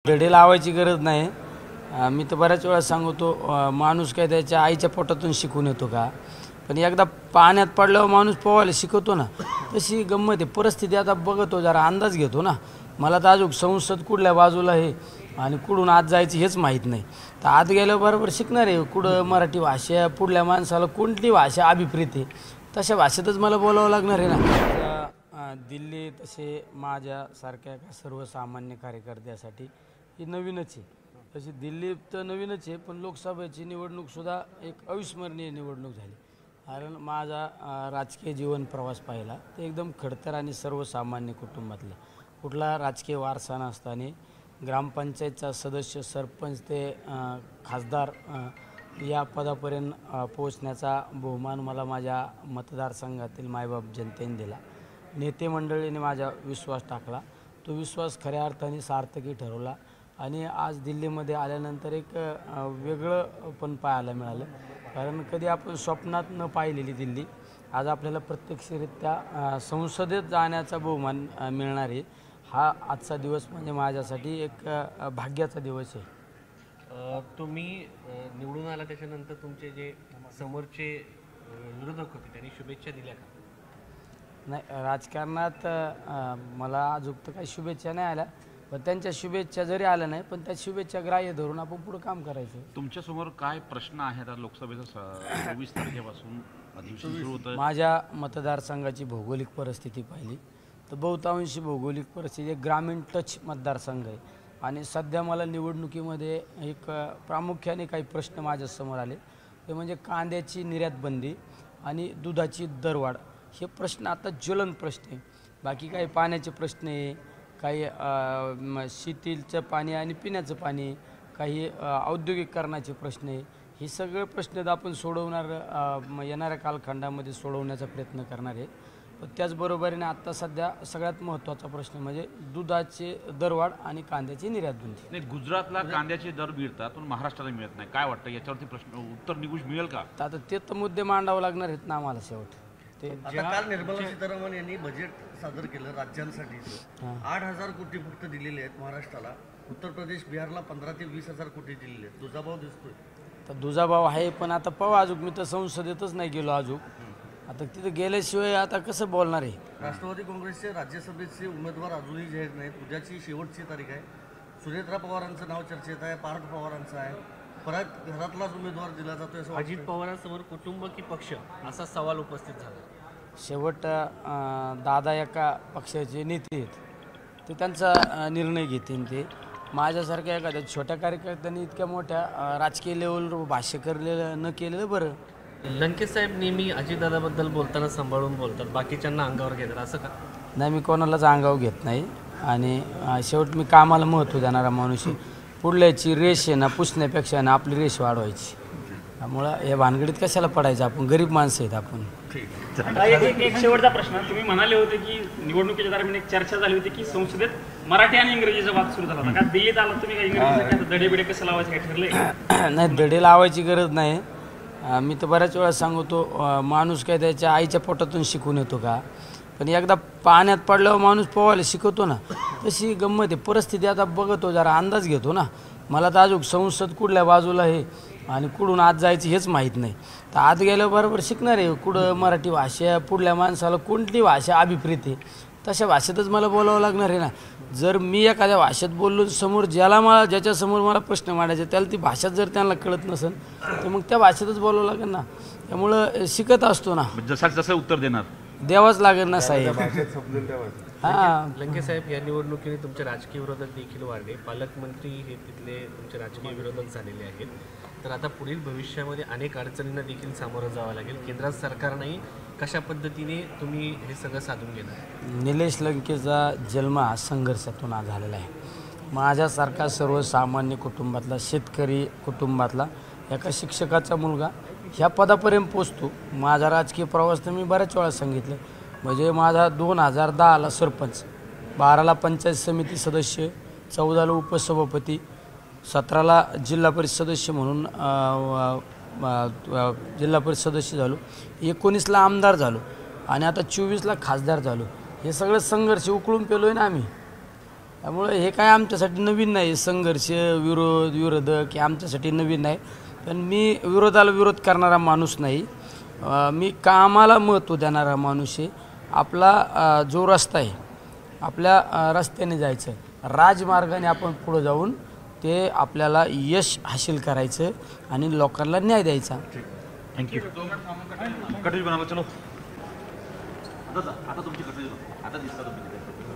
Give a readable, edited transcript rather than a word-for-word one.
धडे लावायची गरज नाही। मी तर बऱ्याच वेळा सांगतो, माणूस काय त्याच्या आईच्या पोटातून शिकून येतो का? पण एकदा पाण्यात पडल्यावर माणूस पोहायला शिकवतो ना, तशी गंमत आहे। परिस्थिती आता बघतो, जरा अंदाज घेतो ना। मला तर अजून संसद कुठल्या बाजूला आहे आणि कुठून आत जायचं हेच माहीत नाही। तर आत गेल्यावर बरोबर शिकणार आहे कुठं मराठी भाषा, पुढल्या माणसाला कोणती भाषा अभिप्रेत आहे तशा भाषेतच मला बोलावं लागणार आहे ना। दिल्ली तसे माझ्यासारख्या सर्वसामान्य कार्यकर्त्यासाठी ही नवीनच आहे। तशी दिल्ली तर नवीनच आहे, पण लोकसभेची निवडणूकसुद्धा एक अविस्मरणीय निवडणूक झाली। कारण माझा राजकीय जीवन प्रवास पाहिला तर एकदम खडतर आणि सर्वसामान्य कुटुंबातला, कुठला राजकीय वारसा नसताना ग्रामपंचायतचा सदस्य, सरपंच ते खासदार या पदापर्यंत पोहोचण्याचा बहुमान मला माझ्या मतदारसंघातील मायबाप जनतेने दिला। नेते मंडळीने माझा विश्वास टाकला, तो विश्वास खऱ्या अर्थाने सार्थकी ठरवला आणि आज दिल्लीमध्ये आल्यानंतर एक वेगळं पण पाहायला मिळालं। कारण कधी आपण स्वप्नात न पाहिलेली दिल्ली आज आपल्याला प्रत्यक्षरित्या संसदेत जाण्याचा बहुमान मिळणार आहे। हा आजचा दिवस म्हणजे माझ्यासाठी एक भाग्याचा दिवस आहे। तुम्ही निवडून आला त्याच्यानंतर तुमचे जे समोरचे विरोधक होते त्यांनी शुभेच्छा दिल्या का? नाही, राजकारणात मला अजून तर काही शुभेच्छा नाही आल्या, पण त्यांच्या शुभेच्छा जरी आल्या नाही पण त्या शुभेच्छा ग्राह्य धरून आपण पुढे काम करायचं। तुमच्यासमोर काय प्रश्न आहेत? लोकसभेचा 24 तारखेपासून अधिवेशन सुरू होतं। माझ्या मतदारसंघाची भौगोलिक परिस्थिती पाहिली तर बहुतांशी भौगोलिक परिस्थिती एक ग्रामीण टच मतदारसंघ आहे आणि सध्या मला निवडणुकीमध्ये एक प्रामुख्याने काही प्रश्न माझ्यासमोर आले, ते म्हणजे कांद्याची निर्यात बंदी आणि दुधाची दरवाढ। हे प्रश्न आता ज्वलंत प्रश्न आहे। बाकी काही पाण्याचे प्रश्न आहे, काही शेतीचं पाणी आणि पिण्याचं पाणी, काही औद्योगिकरणाचे प्रश्न आहे। हे सगळे प्रश्न आपण सोडवणार येणाऱ्या कालखंडामध्ये सोडवण्याचा प्रयत्न करणार आहे। पण त्याचबरोबरीने आत्ता सध्या सगळ्यात महत्त्वाचा प्रश्न म्हणजे दुधाचे दरवाढ आणि कांद्याची निर्यात बंदी। नाही, गुजरातला कांद्याचे दर मिळतात पण महाराष्ट्राला मिळत नाही, काय वाटतं याच्यावरती प्रश्न उत्तर निघून मिळेल का? आता ते तर मुद्दे मांडावं लागणार आहेत ना आम्हाला शेवट। ते काल निर्मला सीतारामन यांनी बजेट सादर केलं राज्यांसाठी 8,000 कोटी फक्त दिलेले आहेत महाराष्ट्राला। उत्तर प्रदेश, बिहारला 15 ते 20,000 कोटी दिलेले आहेत। दुजाभाव दिसतोय? तर दुजाभाव आहे, पण आता पाहू अजून, मी तर संसदेतच नाही गेलो अजून। आता तिथं गेल्याशिवाय आता कसं बोलणार आहे? राष्ट्रवादी काँग्रेसचे राज्यसभेचे उमेदवार अजूनही जाहीर नाहीत। उद्याची शेवटची तारीख आहे। सुनेत्रा पवारांचं नाव चर्चेत आहे, पार्थ पवारांचं आहे, परत घरातलाच उमेदवार दिला जातोय असं अजित पवारांसमोर कुटुंब की पक्ष असा सवाल उपस्थित झाला। शेवट दादा एका पक्षाचे नेते आहेत, ते त्यांचा निर्णय घेतील। ते माझ्यासारख्या एखाद्या छोट्या कार्यकर्त्यांनी इतक्या मोठ्या राजकीय लेवलवर भाष्य केलेलं न केलेलं बरं। लंकेश साहेब नेहमी अजितदादाबद्दल बोलताना सांभाळून बोलतात, बाकीच्यांना अंगावर घेतात, असं का? नाही, मी कोणालाच अंगावर घेत नाही आणि शेवट मी कामाला महत्त्व देणारा माणूस आहे। पुढल्याची रेष आहे ना पुसण्यापेक्षा ना आपली रेष वाढवायची। त्यामुळं या भानगडीत कशाला पडायचं, आपण गरीब माणसं आहेत आपण। एक शेवटचा प्रश्न, तुम्ही म्हणाले होते की निवडणुकीच्या दरम्यान एक चर्चा झाली होती की संसदेत मराठी आणि इंग्रजीचा वाद सुरू झाला होता का? दिल्लीत आला तुम्ही का इंग्रजीसाठी दडेबिडे कसं लावायचं काय ठरलंय? नाही, धडे लावायची गरज नाही। मी तर बऱ्याच वेळा सांगतो, माणूस काय त्याच्या आईच्या पोटातून शिकून येतो का? पण एकदा पाण्यात पडल्यावर माणूस पोहायला शिकवतो ना, तशी गंमत आहे। परिस्थिती आता बघतो, जरा अंदाज घेतो ना। मला तर अजून संसद कुठल्या बाजूला आहे आणि कुठून आत जायचं हेच माहीत नाही। तर आत गेल्यावर बरोबर शिकणार आहे कुठं मराठी भाषा, पुढल्या माणसाला कोणती भाषा अभिप्रेत आहे तशा भाषेतच मला बोलावं लागणार आहे ना। जर मी एखाद्या भाषेत बोललो, समोर ज्याच्यासमोर मला प्रश्न मांडायचे त्याला ती भाषा जर त्यांना कळत नसेल तर मग त्या भाषेतच बोलावं लागेल ना। त्यामुळं शिकत असतो ना, जसं उत्तर देणार द्यावंच लागेल ना साहेब। लंकेश साहेब, या निवडणुकीने तुमचे राजकीय विरोधक देखील वाढले, पालकमंत्री हे तिथले तुमचे राजकीय विरोधक झालेले आहेत। तर आता पुढील भविष्यामध्ये अनेक अडचणींना देखील सामोरं जावं लागेल। केंद्रात सरकारनेही कशा पद्धतीने तुम्ही हे सगळं साधून घेणार? निलेश लंकेचा जन्म हा संघर्षातून झालेला आहे। माझ्यासारखा सर्वसामान्य कुटुंबातला, शेतकरी कुटुंबातला एका शिक्षकाचा मुलगा ह्या पदापर्यंत पोचतो। माझा राजकीय प्रवास तर मी बऱ्याच वेळा सांगितलं, म्हणजे माझा 2010ला सरपंच, 12ला पंचायत समिती सदस्य, 14ला उपसभापती, 17ला जिल्हा परिषद सदस्य म्हणून जिल्हा परिषद सदस्य झालो, 19ला आमदार झालो आणि आता 24ला खासदार झालो। हे सगळं संघर्ष उकळून पेलो आहे ना आम्ही। त्यामुळे हे काय आमच्यासाठी नवीन नाही, संघर्ष विरोधक हे आमच्यासाठी नवीन नाही. पण मी विरोधाला विरोध करणारा माणूस नाही, मी कामाला महत्त्व देणारा माणूस आहे. आपला जो रस्ता आहे आपल्या रस्त्याने जायचं, राजमार्गाने आपण पुढं जाऊन ते आपल्याला यश हासिल करायचं आणि लोकांना न्याय द्यायचा. थँक्यू. कटरी बनाला चलो. आता तुमची कटरी आता दिसता तुम्ही.